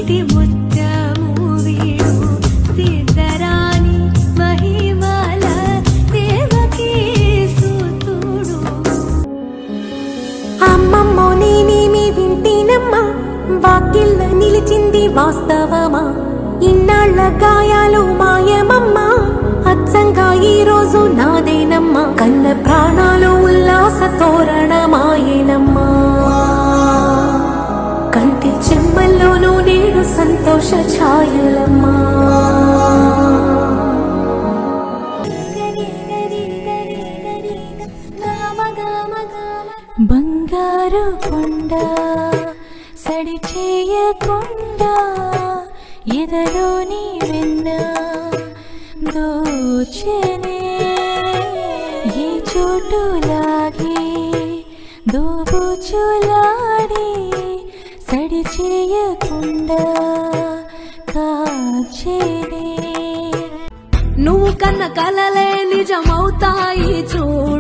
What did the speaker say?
నీటి ముత్యము వీడు సిద్ధరాణి మహిమల దేవకీ సుతుడు. అమ్మమ్మో నేనేమి వింటేనమ్మా, వాకిళ్ళ నిలిచింది వాస్తవమా? ఇన్నాళ్ల గాయాలు మాయమమ్మా, అచ్చంగా ఈ రోజు నాదేనమ్మా. కన్న ప్రాణాలు ఉల్లాస తోరణమాయేనమ్మా, కంటి చెమ్మల్లోనూ నేడు సంతోష ఛాయలమ్మా. బంగారు కొండ సడి చేయకుండా ఎదలోని వెన్న దోచనే, ఈ చోటులాగి దోబుచులాడి సడి చేయకుండా కాచేనే. నువ్వు కన్న కలలే నిజమవుతాయి చూడు.